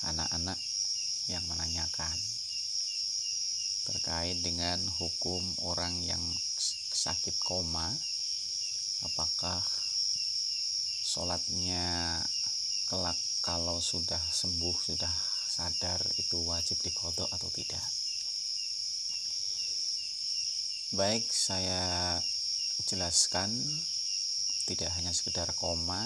anak-anak yang menanyakan terkait dengan hukum orang yang sakit koma, apakah sholatnya kelak kalau sudah sembuh, sudah sadar itu wajib diqodho atau tidak. Baik, saya jelaskan, tidak hanya sekedar koma,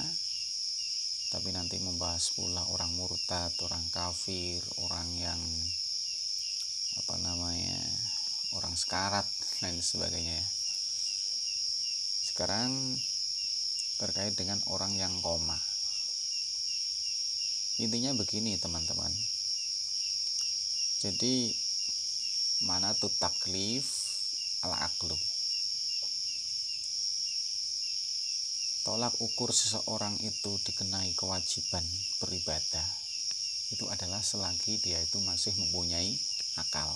tapi nanti membahas pula orang murtad, orang kafir, orang yang orang sekarat, lain sebagainya. Sekarang terkait dengan orang yang koma. Intinya begini teman-teman. Jadi mana tuh taklif ala aqlu. Tolak ukur seseorang itu dikenai kewajiban beribadah itu adalah selagi dia itu masih mempunyai akal.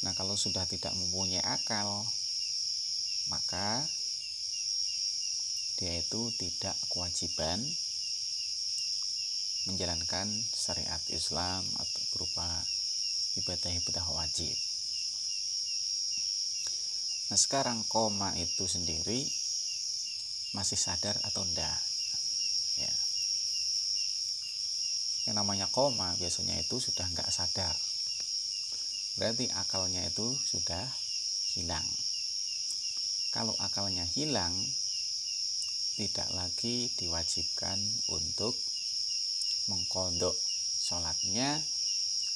Nah, kalau sudah tidak mempunyai akal, maka dia itu tidak kewajiban menjalankan syariat Islam atau berupa ibadah-ibadah wajib. Nah, sekarang koma itu sendiri masih sadar atau enggak? Ya. Yang namanya koma biasanya itu sudah enggak sadar. Berarti akalnya itu sudah hilang. Kalau akalnya hilang, tidak lagi diwajibkan untuk mengqodho sholatnya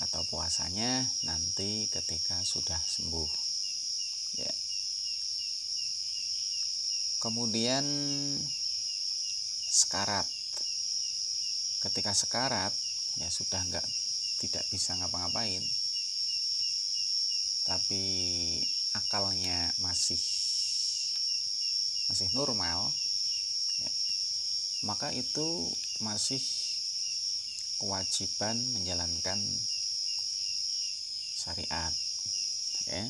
atau puasanya nanti ketika sudah sembuh. Ya. Kemudian sekarat. Ketika sekarat ya sudah tidak bisa ngapa-ngapain, tapi akalnya masih normal, ya, maka itu masih kewajiban menjalankan syariat, ya.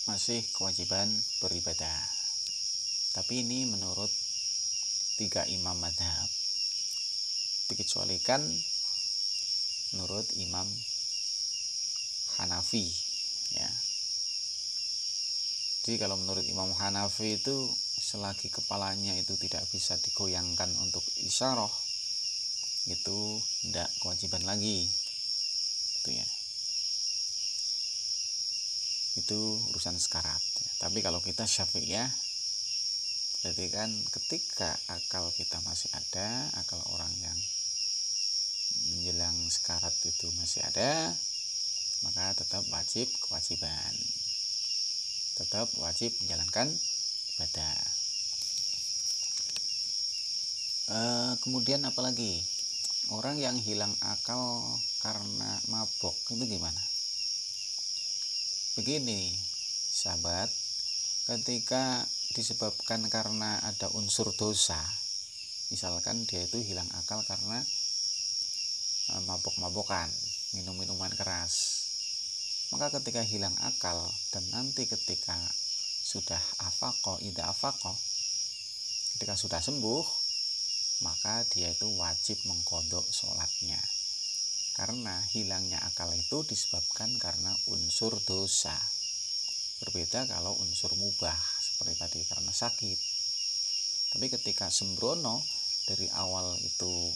Masih kewajiban beribadah. Tapi ini menurut 3 imam madhab, dikecualikan menurut Imam Hanafi, ya. Jadi kalau menurut Imam Hanafi itu selagi kepalanya itu tidak bisa digoyangkan untuk isyarah, itu tidak kewajiban lagi, gitu ya. Itu urusan sekarat, ya. Tapi kalau kita Syafi'iyah, berarti kan ketika akal kita masih ada, akal orang yang menjelang sekarat itu masih ada, maka tetap kewajiban, tetap wajib menjalankan ibadah. Kemudian apalagi orang yang hilang akal karena mabok itu gimana? Begini sahabat, ketika disebabkan karena ada unsur dosa, misalkan dia itu hilang akal karena mabok-mabokan, minum-minuman keras, maka ketika hilang akal dan nanti ketika sudah ketika sudah sembuh, maka dia itu wajib mengqodho sholatnya. Karena hilangnya akal itu disebabkan karena unsur dosa. Berbeda kalau unsur mubah seperti tadi karena sakit. Tapi ketika sembrono dari awal itu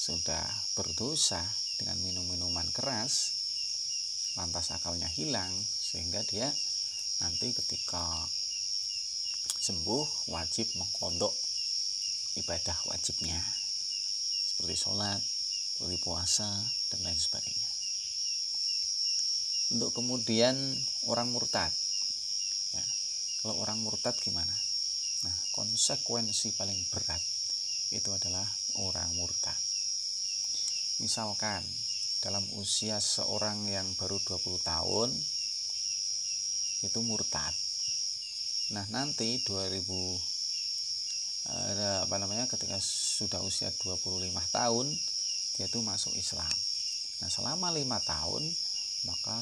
sudah berdosa dengan minum-minuman keras, lantas akalnya hilang, sehingga dia nanti ketika sembuh wajib mengqodho ibadah wajibnya seperti sholat, seperti puasa, dan lain sebagainya. Untuk kemudian orang murtad, ya, kalau orang murtad gimana? Nah, konsekuensi paling berat itu adalah orang murtad. Misalkan dalam usia seorang yang baru 20 tahun itu murtad. Nah, nanti ketika sudah usia 25 tahun dia itu masuk Islam. Nah, selama 5 tahun maka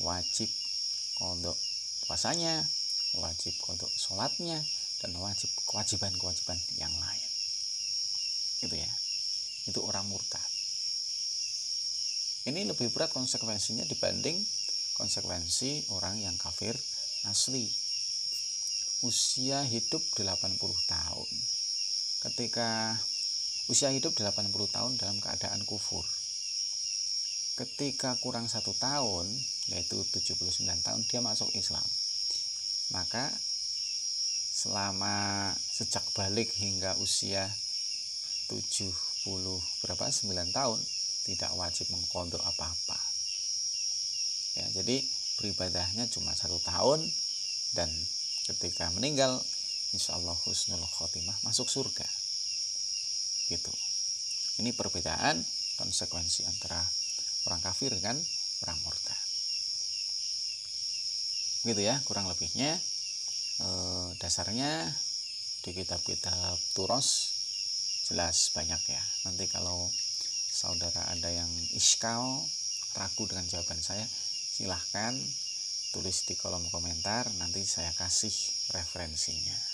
wajib qodho puasanya, wajib qodho sholatnya, dan wajib kewajiban yang lain. gitu ya. Itu orang murtad. Ini lebih berat konsekuensinya dibanding konsekuensi orang yang kafir asli. Usia hidup 80 tahun. Ketika usia hidup 80 tahun dalam keadaan kufur. Ketika kurang 1 tahun, yaitu 79 tahun, dia masuk Islam. Maka selama sejak balik hingga usia 9 tahun tidak wajib mengqadha apa-apa. Ya, jadi beribadahnya cuma 1 tahun dan ketika meninggal insyaallah husnul khotimah, masuk surga. Gitu. Ini perbedaan konsekuensi antara orang kafir dan orang murtad. Gitu ya kurang lebihnya. Dasarnya di kitab-kitab Turos jelas banyak ya. Nanti kalau saudara ada yang iskal, ragu dengan jawaban saya, silahkan tulis di kolom komentar, nanti saya kasih referensinya.